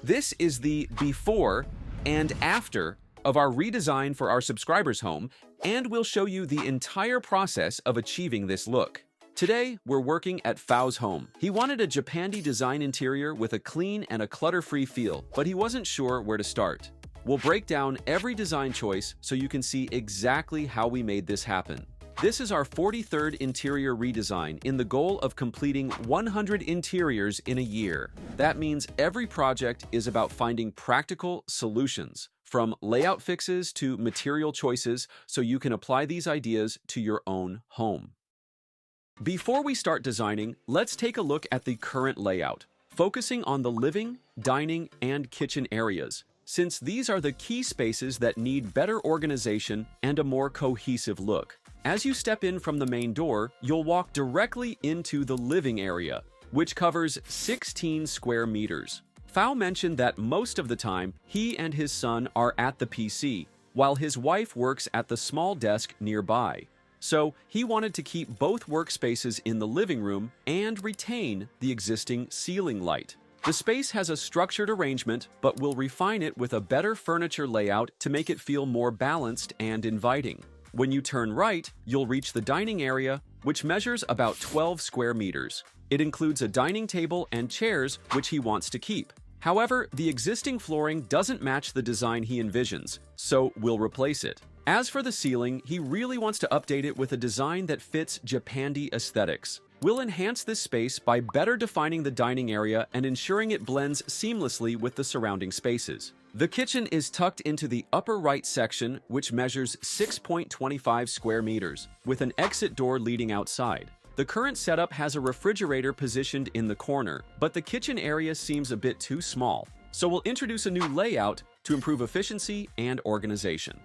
This is the before and after of our redesign for our subscribers' home, and we'll show you the entire process of achieving this look. Today, we're working at Fao's home. He wanted a Japandi design interior with a clean and a clutter-free feel, but he wasn't sure where to start. We'll break down every design choice so you can see exactly how we made this happen. This is our 43rd interior redesign in the goal of completing 100 interiors in a year. That means every project is about finding practical solutions, from layout fixes to material choices, so you can apply these ideas to your own home. Before we start designing, let's take a look at the current layout, focusing on the living, dining, and kitchen areas, since these are the key spaces that need better organization and a more cohesive look. As you step in from the main door, you'll walk directly into the living area, which covers 16 square meters. Fao mentioned that most of the time, he and his son are at the PC, while his wife works at the small desk nearby. So he wanted to keep both workspaces in the living room and retain the existing ceiling light. The space has a structured arrangement, but we'll refine it with a better furniture layout to make it feel more balanced and inviting. When you turn right, you'll reach the dining area, which measures about 12 square meters. It includes a dining table and chairs, which he wants to keep. However, the existing flooring doesn't match the design he envisions, so we'll replace it. As for the ceiling, he really wants to update it with a design that fits Japandi aesthetics. We'll enhance this space by better defining the dining area and ensuring it blends seamlessly with the surrounding spaces. The kitchen is tucked into the upper right section, which measures 6.25 square meters, with an exit door leading outside. The current setup has a refrigerator positioned in the corner, but the kitchen area seems a bit too small, so we'll introduce a new layout to improve efficiency and organization.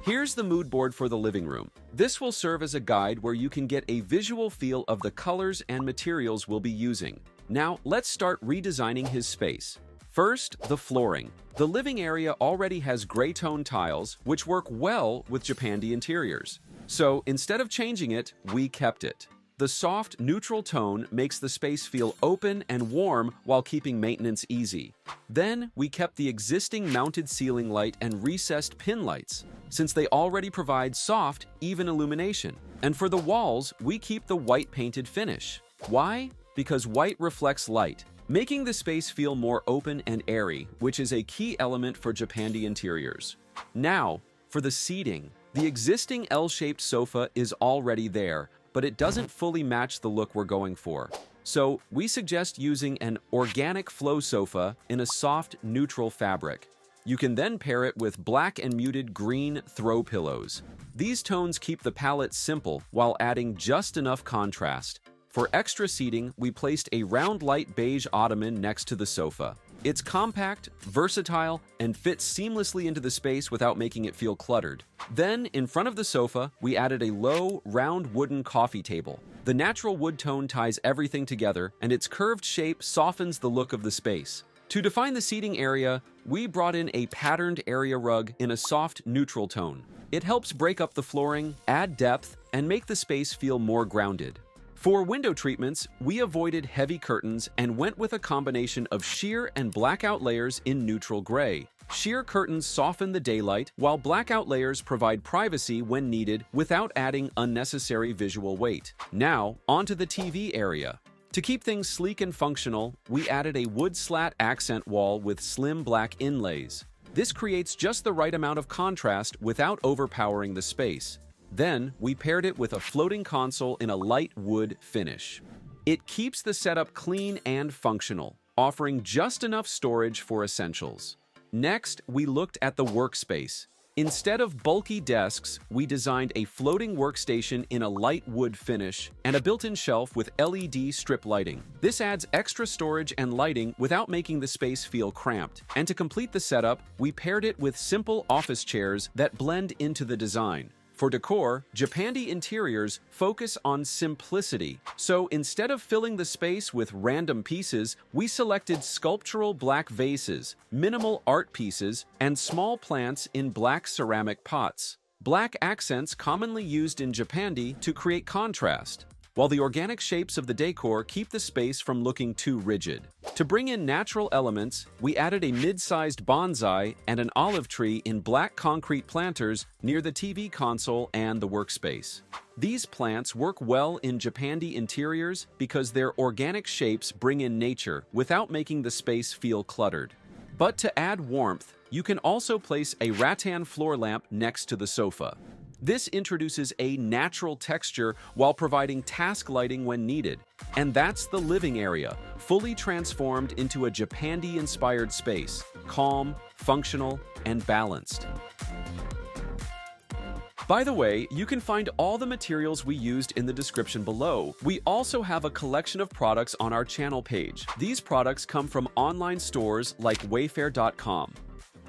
Here's the mood board for the living room. This will serve as a guide where you can get a visual feel of the colors and materials we'll be using. Now, let's start redesigning his space. First, the flooring. The living area already has gray tone tiles, which work well with Japandi interiors. So instead of changing it, we kept it. The soft, neutral tone makes the space feel open and warm while keeping maintenance easy. Then, we kept the existing mounted ceiling light and recessed pin lights, since they already provide soft, even illumination. And for the walls, we keep the white painted finish. Why? Because white reflects light, making the space feel more open and airy, which is a key element for Japandi interiors. Now, for the seating. The existing L-shaped sofa is already there, but it doesn't fully match the look we're going for. So we suggest using an organic flow sofa in a soft, neutral fabric. You can then pair it with black and muted green throw pillows. These tones keep the palette simple while adding just enough contrast. For extra seating, we placed a round light beige ottoman next to the sofa. It's compact, versatile, and fits seamlessly into the space without making it feel cluttered. Then, in front of the sofa, we added a low, round wooden coffee table. The natural wood tone ties everything together, and its curved shape softens the look of the space. To define the seating area, we brought in a patterned area rug in a soft, neutral tone. It helps break up the flooring, add depth, and make the space feel more grounded. For window treatments, we avoided heavy curtains and went with a combination of sheer and blackout layers in neutral gray. Sheer curtains soften the daylight, while blackout layers provide privacy when needed without adding unnecessary visual weight. Now, onto the TV area. To keep things sleek and functional, we added a wood slat accent wall with slim black inlays. This creates just the right amount of contrast without overpowering the space. Then, we paired it with a floating console in a light wood finish. It keeps the setup clean and functional, offering just enough storage for essentials. Next, we looked at the workspace. Instead of bulky desks, we designed a floating workstation in a light wood finish and a built-in shelf with LED strip lighting. This adds extra storage and lighting without making the space feel cramped. And to complete the setup, we paired it with simple office chairs that blend into the design. For decor, Japandi interiors focus on simplicity. So instead of filling the space with random pieces, we selected sculptural black vases, minimal art pieces, and small plants in black ceramic pots. Black accents commonly used in Japandi to create contrast. while the organic shapes of the decor keep the space from looking too rigid. To bring in natural elements, we added a mid-sized bonsai and an olive tree in black concrete planters near the TV console and the workspace. These plants work well in Japandi interiors because their organic shapes bring in nature without making the space feel cluttered. But to add warmth, you can also place a rattan floor lamp next to the sofa. This introduces a natural texture while providing task lighting when needed. And that's the living area, fully transformed into a Japandi-inspired space, calm, functional, and balanced. By the way, you can find all the materials we used in the description below. We also have a collection of products on our channel page. These products come from online stores like Wayfair.com.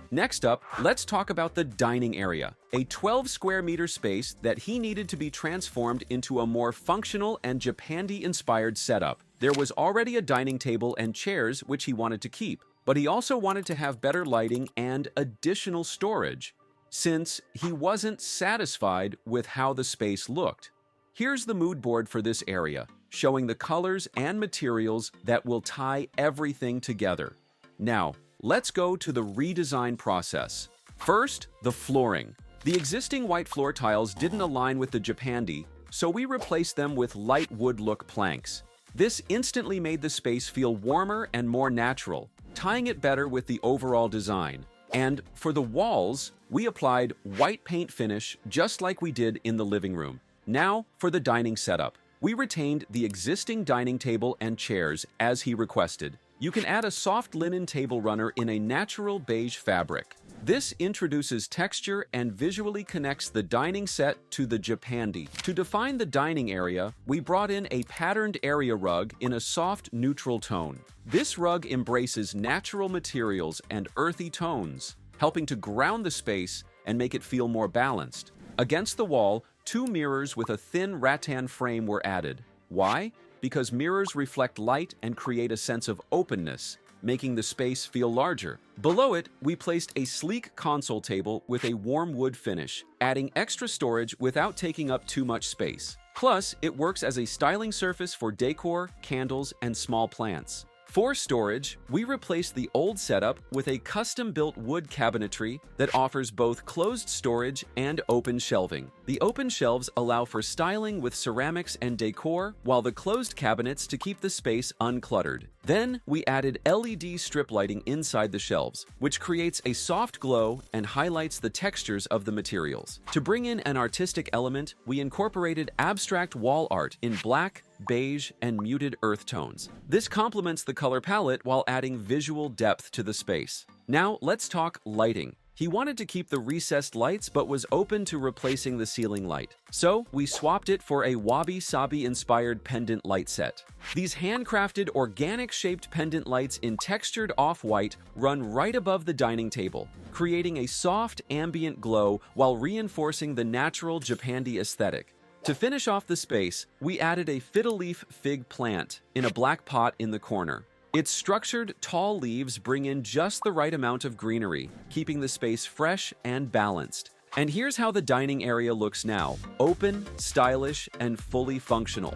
Next up, let's talk about the dining area, a 12 square meter space that he needed to be transformed into a more functional and Japandi-inspired setup. There was already a dining table and chairs which he wanted to keep, but he also wanted to have better lighting and additional storage, since he wasn't satisfied with how the space looked. Here's the mood board for this area, showing the colors and materials that will tie everything together. Now, let's go to the redesign process. First, the flooring. The existing white floor tiles didn't align with the Japandi, so we replaced them with light wood look planks. This instantly made the space feel warmer and more natural, tying it better with the overall design. And for the walls, we applied white paint finish just like we did in the living room. Now, for the dining setup. We retained the existing dining table and chairs as he requested. You can add a soft linen table runner in a natural beige fabric. This introduces texture and visually connects the dining set to the Japandi. To define the dining area, we brought in a patterned area rug in a soft neutral tone. This rug embraces natural materials and earthy tones, helping to ground the space and make it feel more balanced. Against the wall, 2 mirrors with a thin rattan frame were added. Why? Because mirrors reflect light and create a sense of openness, making the space feel larger. Below it, we placed a sleek console table with a warm wood finish, adding extra storage without taking up too much space. Plus, it works as a styling surface for decor, candles, and small plants. For storage, we replaced the old setup with a custom-built wood cabinetry that offers both closed storage and open shelving. The open shelves allow for styling with ceramics and decor, while the closed cabinets to keep the space uncluttered. Then, we added LED strip lighting inside the shelves, which creates a soft glow and highlights the textures of the materials. To bring in an artistic element, we incorporated abstract wall art in black, beige, and muted earth tones. This complements the color palette while adding visual depth to the space. Now, let's talk lighting. He wanted to keep the recessed lights but was open to replacing the ceiling light. So, we swapped it for a wabi-sabi-inspired pendant light set. These handcrafted, organic-shaped pendant lights in textured off-white run right above the dining table, creating a soft, ambient glow while reinforcing the natural Japandi aesthetic. To finish off the space, we added a fiddle-leaf fig plant in a black pot in the corner. Its structured, tall leaves bring in just the right amount of greenery, keeping the space fresh and balanced. And here's how the dining area looks now: open, stylish, and fully functional.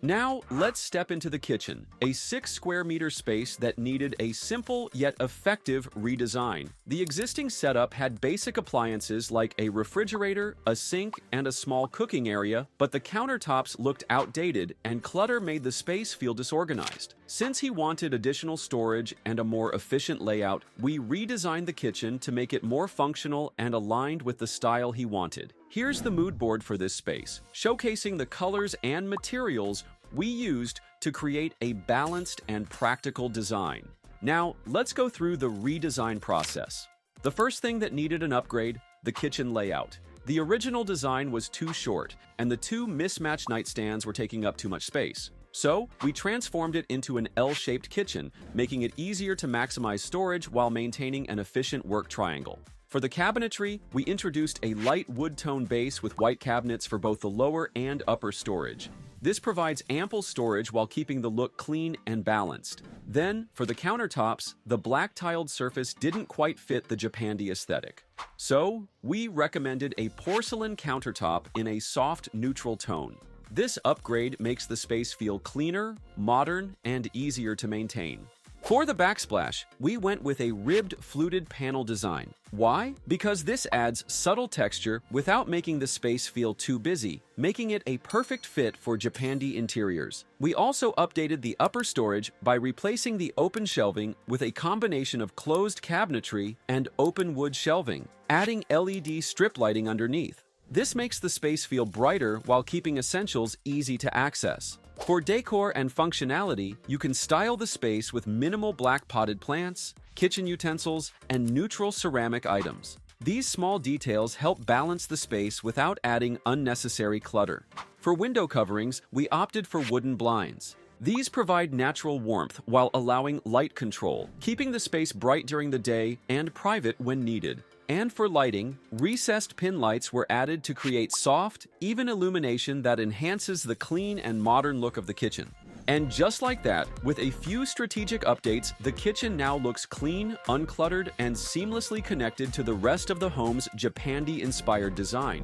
Now, let's step into the kitchen, a 6 square meter space that needed a simple yet effective redesign. The existing setup had basic appliances like a refrigerator, a sink, and a small cooking area, but the countertops looked outdated and clutter made the space feel disorganized. Since he wanted additional storage and a more efficient layout, we redesigned the kitchen to make it more functional and aligned with the style he wanted. Here's the mood board for this space, showcasing the colors and materials we used to create a balanced and practical design. Now, let's go through the redesign process. The first thing that needed an upgrade, the kitchen layout. The original design was too short, and the 2 mismatched nightstands were taking up too much space. So, we transformed it into an L-shaped kitchen, making it easier to maximize storage while maintaining an efficient work triangle. For the cabinetry, we introduced a light wood tone base with white cabinets for both the lower and upper storage. This provides ample storage while keeping the look clean and balanced. Then, for the countertops, the black tiled surface didn't quite fit the Japandi aesthetic. So, we recommended a porcelain countertop in a soft neutral tone. This upgrade makes the space feel cleaner, modern, and easier to maintain. For the backsplash, we went with a ribbed fluted panel design. Why? Because this adds subtle texture without making the space feel too busy, making it a perfect fit for Japandi interiors. We also updated the upper storage by replacing the open shelving with a combination of closed cabinetry and open wood shelving, adding LED strip lighting underneath. This makes the space feel brighter while keeping essentials easy to access. For decor and functionality, you can style the space with minimal black potted plants, kitchen utensils, and neutral ceramic items. These small details help balance the space without adding unnecessary clutter. For window coverings, we opted for wooden blinds. These provide natural warmth while allowing light control, keeping the space bright during the day and private when needed. And for lighting, recessed pin lights were added to create soft, even illumination that enhances the clean and modern look of the kitchen. And just like that, with a few strategic updates, the kitchen now looks clean, uncluttered, and seamlessly connected to the rest of the home's Japandi-inspired design.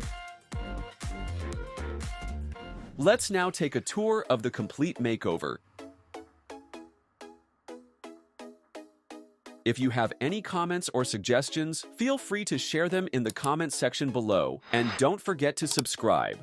Let's now take a tour of the complete makeover. If you have any comments or suggestions, feel free to share them in the comments section below, and don't forget to subscribe.